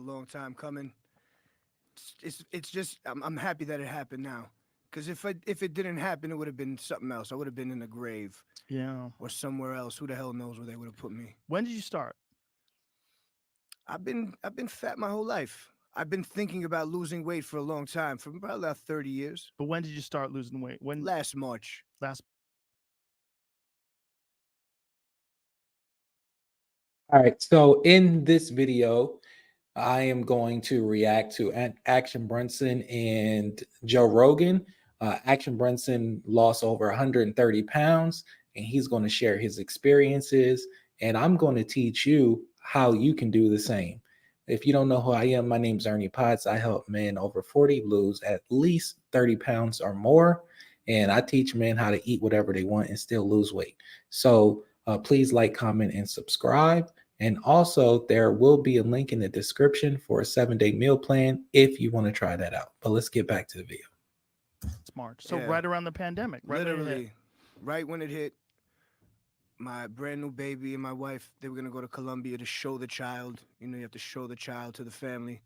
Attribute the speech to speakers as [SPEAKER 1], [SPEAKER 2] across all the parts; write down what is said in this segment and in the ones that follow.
[SPEAKER 1] a long time coming. It's just I'm happy that it happened now. Because if it didn't happen, it would have been something else. I would have been in a grave
[SPEAKER 2] Yeah.
[SPEAKER 1] or somewhere else. Who the hell knows where they would have put me?
[SPEAKER 2] When did you start?
[SPEAKER 1] I've been fat my whole life. I've been thinking about losing weight for a long time, for probably about 30 years.
[SPEAKER 2] But when did you start losing weight? When
[SPEAKER 1] Last March.
[SPEAKER 2] last?
[SPEAKER 3] All right, so in this video, I am going to react to Action Bronson and Joe Rogan. Action Bronson lost over 130 pounds, and he's going to share his experiences. And I'm going to teach you how you can do the same. If you don't know who I am, my name is Ernie Potts. I help men over 40 lose at least 30 pounds or more. And I teach men how to eat whatever they want and still lose weight. So please like, comment, and subscribe. And also, there will be a link in the description for a 7-day meal plan if you want to try that out. But let's get back to the video.
[SPEAKER 2] It's March. So
[SPEAKER 1] Yeah,
[SPEAKER 2] right around the pandemic, right when it hit.
[SPEAKER 1] literally, right when it hit, my brand new baby and my wife, they were gonna go to Colombia to show the child. You know, you have to show the child to the family.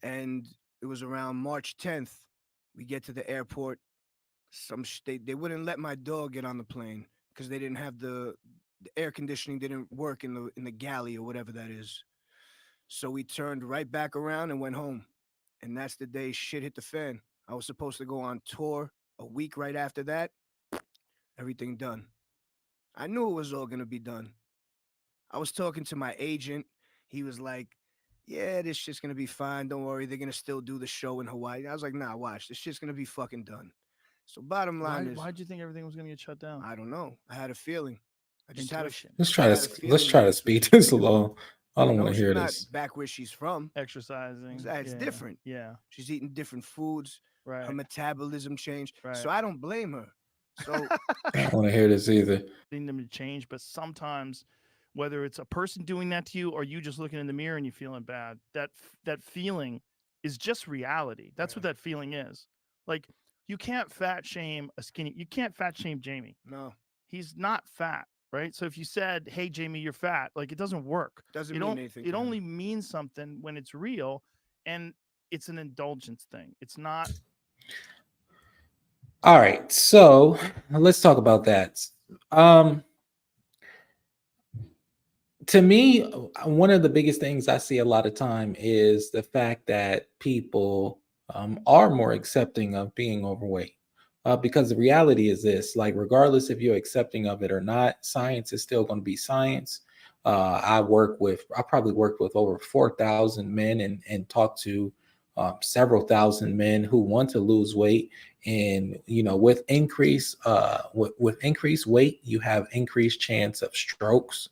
[SPEAKER 1] And it was around March 10th. We get to the airport. They wouldn't let my dog get on the plane because they didn't have the air conditioning didn't work in the galley or whatever that is. So we turned right back around and went home. And that's the day shit hit the fan. I was supposed to go on tour a week right after that. Everything done. I knew it was all gonna be done. I was talking to my agent. He was like, "Yeah, this shit's gonna be fine. Don't worry. They're gonna still do the show in Hawaii." I was like, "Nah, watch. This shit's gonna be fucking done." So bottom
[SPEAKER 2] Why
[SPEAKER 1] line is,
[SPEAKER 2] why'd you think everything was gonna get shut down?
[SPEAKER 1] I don't know. I had a feeling. I just had a,
[SPEAKER 2] Intuition.
[SPEAKER 1] I had a
[SPEAKER 3] Let's
[SPEAKER 1] feeling
[SPEAKER 3] try
[SPEAKER 1] that
[SPEAKER 3] to
[SPEAKER 1] this was
[SPEAKER 3] speed
[SPEAKER 1] gonna
[SPEAKER 3] this
[SPEAKER 1] be done.
[SPEAKER 3] along. I
[SPEAKER 1] You
[SPEAKER 3] don't want
[SPEAKER 1] know,
[SPEAKER 3] to
[SPEAKER 1] she's
[SPEAKER 3] hear
[SPEAKER 1] not
[SPEAKER 3] this.
[SPEAKER 1] back where she's from.
[SPEAKER 2] Exercising.
[SPEAKER 1] It's
[SPEAKER 2] Yeah.
[SPEAKER 1] different.
[SPEAKER 2] Yeah.
[SPEAKER 1] She's eating different foods. Her
[SPEAKER 2] Right.
[SPEAKER 1] metabolism changed.
[SPEAKER 2] Right.
[SPEAKER 1] So I don't blame her. So
[SPEAKER 3] I don't want to hear this either.
[SPEAKER 2] Getting them to change, but sometimes whether it's a person doing that to you or you just looking in the mirror and you feeling bad, that feeling is just reality. That's what
[SPEAKER 1] yeah,
[SPEAKER 2] that feeling is. Like you can't fat shame a skinny. You can't fat shame Jamie.
[SPEAKER 1] no,
[SPEAKER 2] He's not fat, right? So if you said, "Hey Jamie, you're fat," like it doesn't work.
[SPEAKER 1] doesn't
[SPEAKER 2] You
[SPEAKER 1] mean
[SPEAKER 2] don't
[SPEAKER 1] anything
[SPEAKER 2] it
[SPEAKER 1] to
[SPEAKER 2] only
[SPEAKER 1] him.
[SPEAKER 2] means something when it's real and it's an indulgence thing. It's not.
[SPEAKER 3] All right, so let's talk about that. Um, to me, one of the biggest things I see a lot of time is the fact that people are more accepting of being overweight. Because the reality is this, like, regardless if you're accepting of it or not, science is still going to be science. I probably worked with over 4,000 men and talked to several thousand men who want to lose weight. And, you know, with increased weight, you have increased chance of strokes,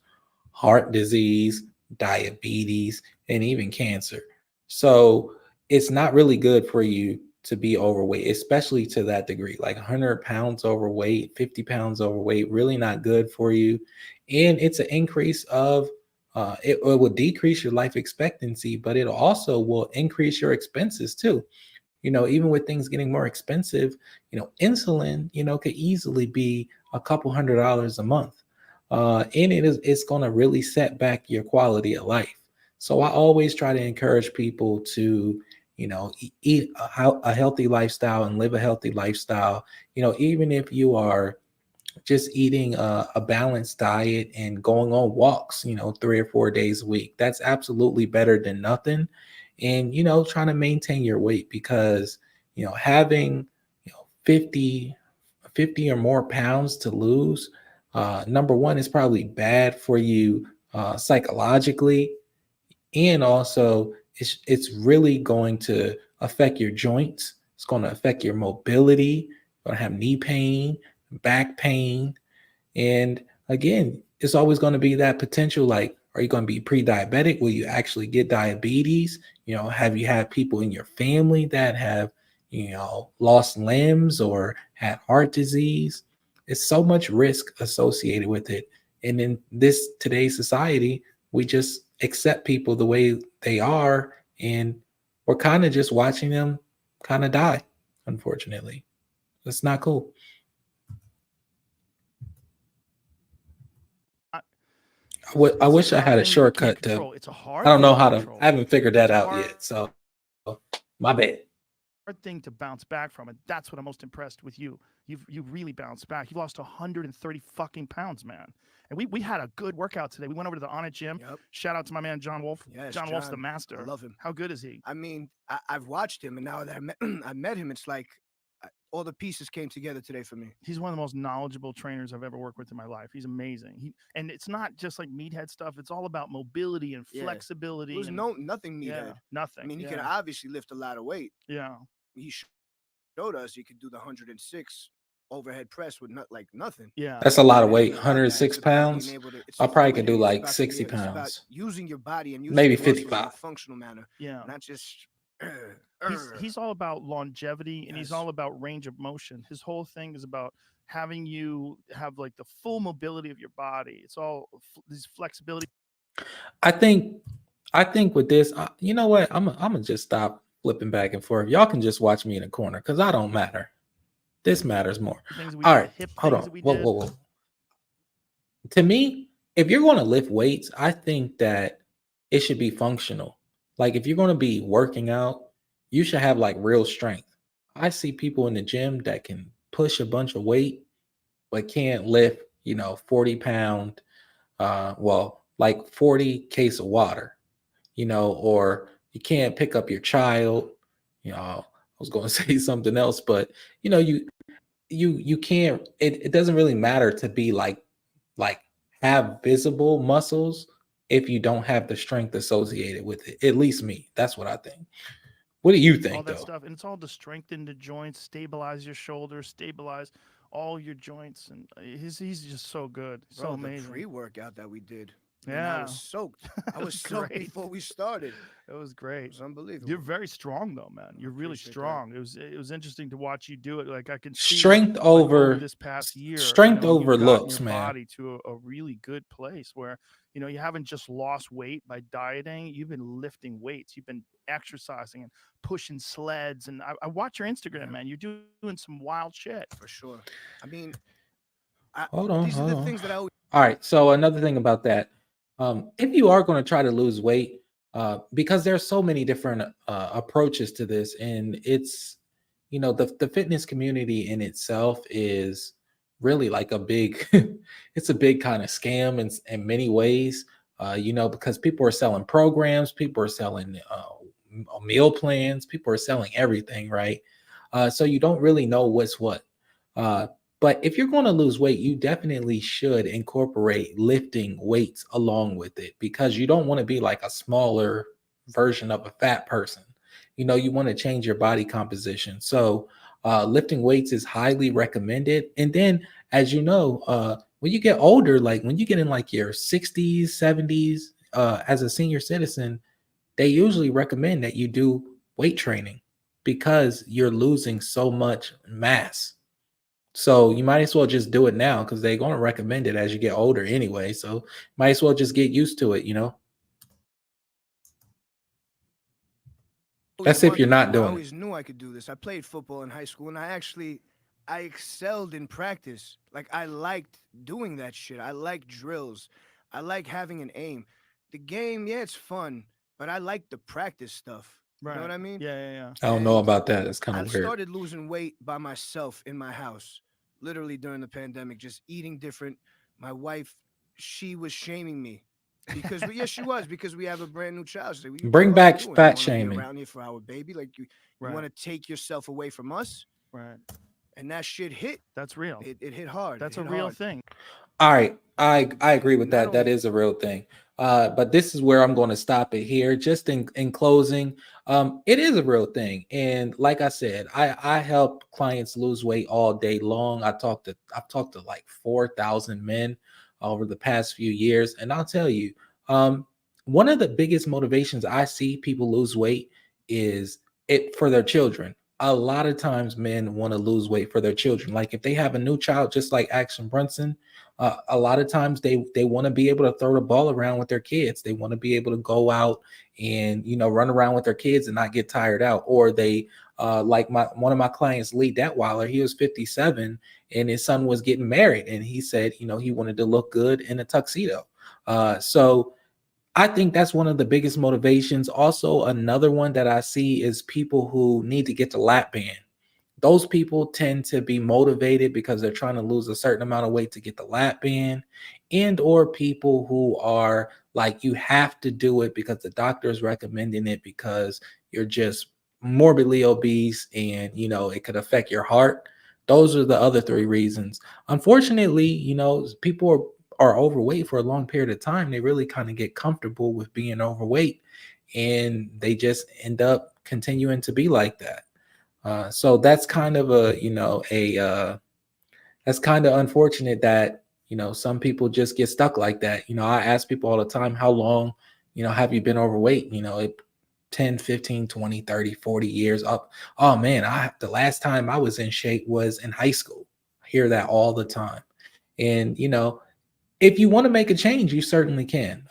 [SPEAKER 3] heart disease, diabetes, and even cancer. So it's not really good for you to be overweight, especially to that degree. Like 100 pounds overweight, 50 pounds overweight, really not good for you. And it's an increase of, it will decrease your life expectancy, but it also will increase your expenses too. You know, even with things getting more expensive, you know, insulin, you know, could easily be a couple $100 a month. And it's going to really set back your quality of life. So I always try to encourage people to, you know, eat a healthy lifestyle and live a healthy lifestyle. You know, even if you are just eating a balanced diet and going on walks, you know, 3 or 4 days a week, that's absolutely better than nothing. And, you know, trying to maintain your weight because, you know, having, you know, 50 or more pounds to lose, number one, is probably bad for you psychologically, and also it's really going to affect your joints. It's going to affect your mobility. You're going to have knee pain, back pain, and again, it's always going to be that potential, like, are you going to be pre-diabetic? Will you actually get diabetes? You know, have you had people in your family that have, you know, lost limbs or had heart disease? It's so much risk associated with it. And in this today's society, we just accept people the way they are, and we're kind of just watching them kind of die, unfortunately. It's not cool. I
[SPEAKER 2] It's a
[SPEAKER 3] wish I
[SPEAKER 2] tough
[SPEAKER 3] had a
[SPEAKER 2] thing that you can't
[SPEAKER 3] shortcut to.
[SPEAKER 2] control. It's a
[SPEAKER 3] I
[SPEAKER 2] hard
[SPEAKER 3] don't
[SPEAKER 2] thing
[SPEAKER 3] know
[SPEAKER 2] to
[SPEAKER 3] how to.
[SPEAKER 2] control.
[SPEAKER 3] I haven't figured that
[SPEAKER 2] It's a
[SPEAKER 3] out
[SPEAKER 2] hard
[SPEAKER 3] yet. So my bad.
[SPEAKER 2] thing to bounce back from, and that's what I'm most impressed with you. You've really bounced back. You lost 130 fucking pounds, man. And we had a good workout today. We went over to the On It gym.
[SPEAKER 1] Yep.
[SPEAKER 2] Shout out to my man John Wolf.
[SPEAKER 1] Yes,
[SPEAKER 2] John Wolf's the
[SPEAKER 1] John. I
[SPEAKER 2] master.
[SPEAKER 1] love him.
[SPEAKER 2] How good is he?
[SPEAKER 1] I mean, I've watched him, and now that I met, I met him, it's like all the pieces came together today for me.
[SPEAKER 2] He's one of the most knowledgeable trainers I've ever worked with in my life. He's amazing. And it's not just like meathead stuff. It's all about mobility and
[SPEAKER 1] Yeah. It
[SPEAKER 2] flexibility
[SPEAKER 1] was
[SPEAKER 2] and
[SPEAKER 1] nothing
[SPEAKER 2] yeah,
[SPEAKER 1] meathead. I
[SPEAKER 2] nothing.
[SPEAKER 1] mean, he can
[SPEAKER 2] Yeah,
[SPEAKER 1] obviously lift a lot of weight.
[SPEAKER 2] yeah.
[SPEAKER 1] He showed us he could do the 106 overhead press with not like nothing.
[SPEAKER 2] Yeah.
[SPEAKER 3] That's a lot of
[SPEAKER 1] And it
[SPEAKER 3] weight.
[SPEAKER 1] ain't about that.
[SPEAKER 3] 106
[SPEAKER 1] It's about being
[SPEAKER 3] pounds.
[SPEAKER 1] able to. It's
[SPEAKER 3] I probably could do
[SPEAKER 1] fluidity. It's
[SPEAKER 3] like
[SPEAKER 1] about
[SPEAKER 3] 60
[SPEAKER 1] it's about
[SPEAKER 3] pounds,
[SPEAKER 1] using your body and using
[SPEAKER 3] maybe
[SPEAKER 1] your muscles in a
[SPEAKER 3] 55.
[SPEAKER 1] functional manner,
[SPEAKER 2] Yeah.
[SPEAKER 1] not just.
[SPEAKER 2] He's all about longevity and he's
[SPEAKER 1] Yes.
[SPEAKER 2] all about range of motion. His whole thing is about having you have like the full mobility of your body. It's all these flexibility.
[SPEAKER 3] I think. I think with this, you know what? I'm gonna just stop flipping back and forth. Y'all can just watch me in the corner because I don't matter. This matters more.
[SPEAKER 2] Things we
[SPEAKER 3] All
[SPEAKER 2] did,
[SPEAKER 3] right,
[SPEAKER 2] hip
[SPEAKER 3] hold
[SPEAKER 2] things
[SPEAKER 3] on.
[SPEAKER 2] that we
[SPEAKER 3] Whoa,
[SPEAKER 2] did.
[SPEAKER 3] whoa, whoa. To me, if you're going to lift weights, I think that it should be functional. Like if you're going to be working out, you should have like real strength. I see people in the gym that can push a bunch of weight, but can't lift, 40 pound, like 40 case of water, or you can't pick up your child. I was going to say something else, but you can't. It doesn't really matter to be like have visible muscles if you don't have the strength associated with it. At least me. That's what I think. What do you
[SPEAKER 2] All
[SPEAKER 3] think,
[SPEAKER 2] that
[SPEAKER 3] though?
[SPEAKER 2] stuff. And it's all to strengthen the joints, stabilize your shoulders, stabilize all your joints. And he's just so good. So
[SPEAKER 1] Bro, the
[SPEAKER 2] amazing.
[SPEAKER 1] pre-workout that we did. I mean, I
[SPEAKER 2] Yeah.
[SPEAKER 1] was soaked. I
[SPEAKER 2] It
[SPEAKER 1] was
[SPEAKER 2] was
[SPEAKER 1] soaked
[SPEAKER 2] great.
[SPEAKER 1] before we started.
[SPEAKER 2] It was
[SPEAKER 1] It
[SPEAKER 2] great.
[SPEAKER 1] was unbelievable.
[SPEAKER 2] You're very strong though, man.
[SPEAKER 1] I
[SPEAKER 2] You're really
[SPEAKER 1] appreciate that.
[SPEAKER 2] strong. It was interesting to watch you do it. Like I can see
[SPEAKER 3] Strength
[SPEAKER 2] like over
[SPEAKER 3] over
[SPEAKER 2] this past year,
[SPEAKER 3] strength
[SPEAKER 2] you've
[SPEAKER 3] over
[SPEAKER 2] gotten your
[SPEAKER 3] looks, man.
[SPEAKER 2] body to a really good place where, you haven't just lost weight by dieting. You've been lifting weights. You've been exercising and pushing sleds. And I watch your Instagram,
[SPEAKER 1] Yeah,
[SPEAKER 2] man. You're doing some wild shit.
[SPEAKER 1] for sure. I mean,
[SPEAKER 3] Hold on,
[SPEAKER 1] these are
[SPEAKER 3] hold
[SPEAKER 1] the
[SPEAKER 3] on.
[SPEAKER 1] things that I always.
[SPEAKER 3] All right. So another thing about that, if you are going to try to lose weight, because there's so many different approaches to this, and it's the fitness community in itself is really like a big, it's a big kind of scam in many ways. Because people are selling programs, people are selling meal plans, people are selling everything, right? So you don't really know what's what. Uh, but if you're going to lose weight, you definitely should incorporate lifting weights along with it because you don't want to be like a smaller version of a fat person. You want to change your body composition. So, lifting weights is highly recommended. And then, as you know, when you get older, like when you get in like your 60s, 70s, as a senior citizen, they usually recommend that you do weight training because you're losing so much mass. So you might as well just do it now because they're going to recommend it as you get older anyway. So might as well just get used to it. That's if you're
[SPEAKER 1] wanted
[SPEAKER 3] not
[SPEAKER 1] to. I
[SPEAKER 3] doing it.
[SPEAKER 1] always knew I could do this. I played football in high school, and I excelled in practice. Like I liked doing that shit. I like drills. I like having an aim. The game, yeah, it's fun, but I like the practice stuff. You know
[SPEAKER 2] Right.
[SPEAKER 1] what I mean?
[SPEAKER 2] Yeah, yeah, yeah.
[SPEAKER 3] I don't know
[SPEAKER 1] And
[SPEAKER 3] about that. It's kind
[SPEAKER 1] I
[SPEAKER 3] of weird.
[SPEAKER 1] started losing weight by myself in my house, literally during the pandemic, just eating different. My wife, she was shaming me because yeah, she was because we have a brand new child. She's like, what the
[SPEAKER 3] Bring
[SPEAKER 1] fuck you
[SPEAKER 3] back
[SPEAKER 1] doing? You
[SPEAKER 3] fat
[SPEAKER 1] want to be
[SPEAKER 3] shaming.
[SPEAKER 1] around here for our baby? Like you
[SPEAKER 2] Right.
[SPEAKER 1] want to take yourself away from us?
[SPEAKER 2] Right.
[SPEAKER 1] And that shit hit.
[SPEAKER 2] That's real.
[SPEAKER 1] It hit hard.
[SPEAKER 2] That's
[SPEAKER 1] It
[SPEAKER 2] a
[SPEAKER 1] hit
[SPEAKER 2] real
[SPEAKER 1] hard.
[SPEAKER 2] thing.
[SPEAKER 3] All right. I agree with
[SPEAKER 1] Not
[SPEAKER 3] that. That
[SPEAKER 1] only
[SPEAKER 3] is a real thing. But this is where I'm going to stop it here. Just in closing, it is a real thing. And like I said, I help clients lose weight all day long. I've talked to like 4,000 men over the past few years. And I'll tell you, um, one of the biggest motivations I see people lose weight is it for their children. A lot of times men want to lose weight for their children. Like if they have a new child, just like Action Brunson, a lot of times they want to be able to throw the ball around with their kids. They want to be able to go out and run around with their kids and not get tired out. Or they like one of my clients, Lee Detweiler, he was 57 and his son was getting married, and he said he wanted to look good in a tuxedo. So I think that's one of the biggest motivations. Also, another one that I see is people who need to get the lap band. Those people tend to be motivated because they're trying to lose a certain amount of weight to get the lap band, and or people who are like, you have to do it because the doctor is recommending it because you're just morbidly obese and it could affect your heart. Those are the other three reasons. Unfortunately, people are overweight for a long period of time. They really kind of get comfortable with being overweight, and they just end up continuing to be like that. So that's kind of that's kind of unfortunate that some people just get stuck like that. I ask people all the time, how long have you been overweight? 10, 15, 20, 30, 40 years up. Oh man, the last time I was in shape was in high school. I hear that all the time. And if you want to make a change, you certainly can.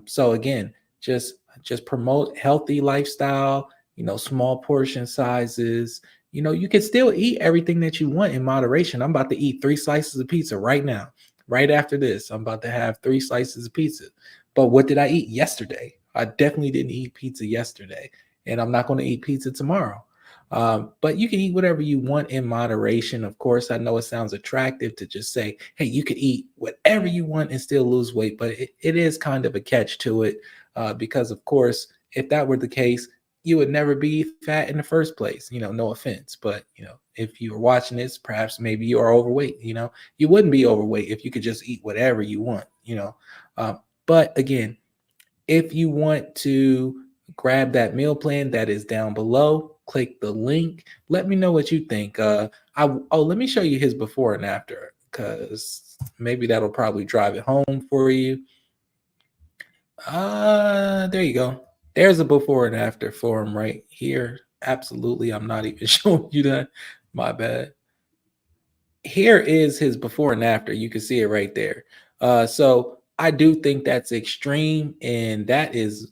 [SPEAKER 3] So again, just just promote healthy lifestyle, small portion sizes. You can still eat everything that you want in moderation. I'm about to eat 3 slices of pizza right now. Right after this, I'm about to have 3 slices of pizza. But what did I eat yesterday? I definitely didn't eat pizza yesterday, and I'm not going to eat pizza tomorrow. But you can eat whatever you want in moderation. Of course, I know it sounds attractive to just say, hey, you could eat whatever you want and still lose weight, but it is kind of a catch to it, because, of course, if that were the case, you would never be fat in the first place. No offense, but if you were watching this, perhaps maybe you are overweight. You wouldn't be overweight if you could just eat whatever you want. But again, if you want to grab that meal plan that is down below, click the link. Let me know what you think. Let me show you his before and after, because maybe that'll probably drive it home for you. There you go. There's a before and after for him right here. Absolutely, I'm not even showing you that. My bad. Here is his before and after. You can see it right there. So I do think that's extreme, and that is